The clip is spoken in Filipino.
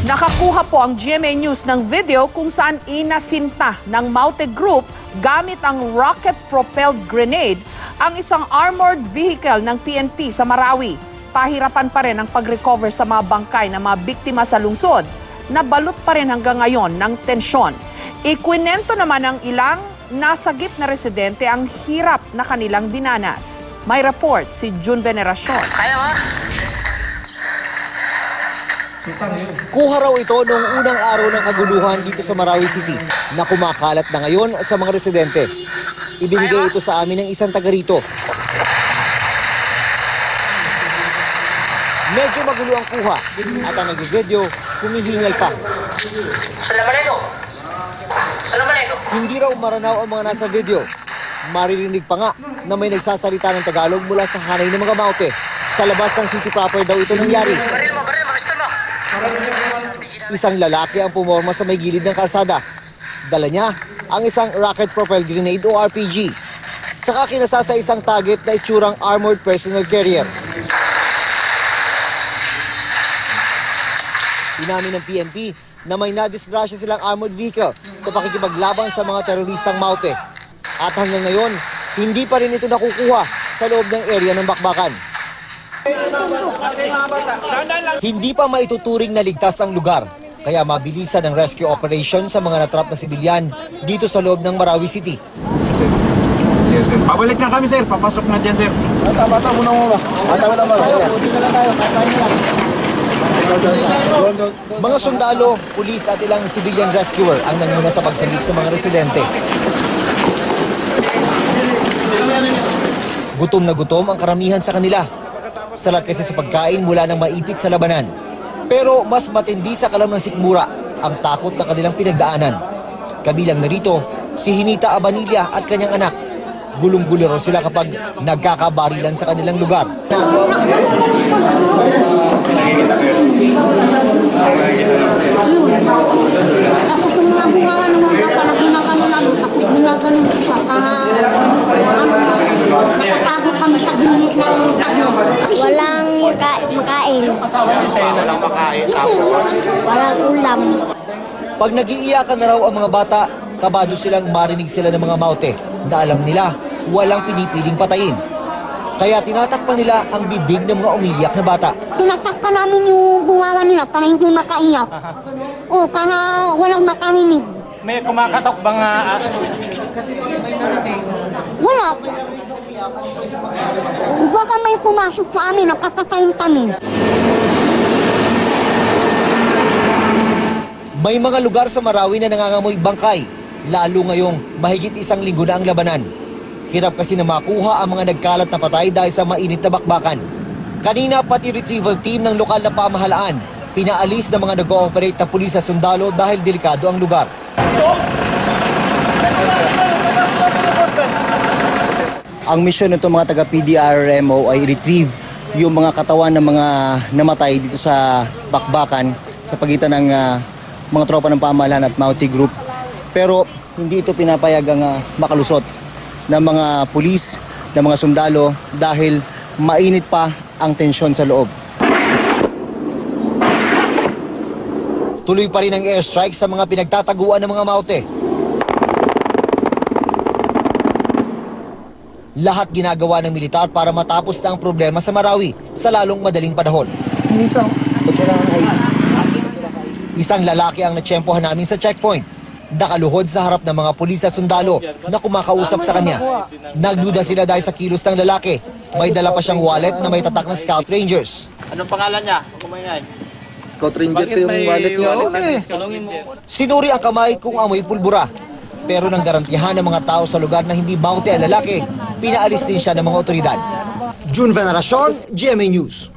Nakakuha po ang GMA News ng video kung saan inasinta ng Maute Group gamit ang rocket-propelled grenade ang isang armored vehicle ng PNP sa Marawi. Pahirapan pa rin ang pag-recover sa mga bangkay ng mga biktima sa lungsod. Nabalot pa rin hanggang ngayon ng tensyon. Ikwinento naman ng ilang nasagip na residente ang hirap na kanilang dinanas. May report si June Veneracion. Kuha raw ito noong unang araw ng kaguluhan dito sa Marawi City na kumakalat na ngayon sa mga residente. Ibinigay ito sa amin ng isang taga rito. Medyo magulo ang kuha at ang nag-video humihingal pa. Hindi raw maranaw ang mga nasa video. Maririnig pa nga na may nagsasalita ng Tagalog mula sa hanay ng mga Maute. Sa labas ng city proper daw ito nangyari. Isang lalaki ang pumorma sa may gilid ng kalsada. Dala niya ang isang rocket-propelled grenade o RPG. Saka kinasa sa isang target na itsurang armored personal carrier. Inamin ng PNP na may nadisgrasya silang armored vehicle sa pakikipaglaban sa mga teroristang Maute. At hanggang ngayon, hindi pa rin ito nakukuha sa loob ng area ng bakbakan. Hindi pa maituturing na ligtas ang lugar, kaya mabilisan ang rescue operation sa mga natrap na sibilyan dito sa loob ng Marawi City. Yes, sir. Pabalik na kami, sir. Papasok na dyan, sir. Bata muna mo ba? Bata mo. Dito na tayo. Mga sundalo, pulis at ilang civilian rescuer ang nanguna sa pagsalip sa mga residente. Gutom na gutom ang karamihan sa kanila. Salat kasi sa pagkain mula nang maipit sa labanan. Pero mas matindi sa kalam ng sikmura ang takot na kanilang pinagdaanan. Kabilang na rito si Hinita Abanilla at kanyang anak. Gulong-gulo raw sila kapag nagkakabarilan sa kanilang lugar. Walang makain. Walang ulam. Pag nag-iiyakan na raw ang mga bata, kabado silang marinig sila ng mga Maute na alam nila walang pinipiling patayin. Kaya tinatakpan nila ang bibig ng mga umiiyak na bata. Tinatakpan namin yung bungawan nila para hindi makaiyak. O, para walang makarinig. May kumakatok bang Wala. Baka may pumasok sa amin, napapatayin kami. May mga lugar sa Marawi na nangangamoy bangkay, lalo ngayong mahigit 1 linggo na ang labanan. Hirap kasi na makuha ang mga nagkalat na patay dahil sa mainit na bakbakan. Kanina pati retrieval team ng lokal na pamahalaan, pinaalis ng mga nag-ooperate na pulis at sundalo dahil delikado ang lugar. Ang misyon nito mga taga-PDRMO ay retrieve yung mga katawan ng mga namatay dito sa bakbakan sa pagitan ng mga tropa ng pamahalaan at Maute Group. Pero hindi ito pinapayag ang makalusot ng mga pulis, ng mga sundalo dahil mainit pa ang tensyon sa loob. Tuloy pa rin ang airstrike sa mga pinagtataguan ng mga Maute. Lahat ginagawa ng militar para matapos na ang problema sa Marawi sa lalong madaling panahon. Isang lalaki ang natsyempohan namin sa checkpoint. Nakaluhod sa harap ng mga pulis at sundalo na kumakausap sa kanya. Nagduda sila dahil sa kilos ng lalaki. May dala pa siyang wallet na may tatak ng Scout Rangers. Anong pangalan niya? Kumangay. Scout Ranger pa yung wallet niya. Sinuri ang kamay kung amoy pulbura. Pero nang garantiyahan ng mga tao sa lugar na hindi Maute ang lalaki, pinaalis din siya ng mga otoridad. June Veneracion, GMA News.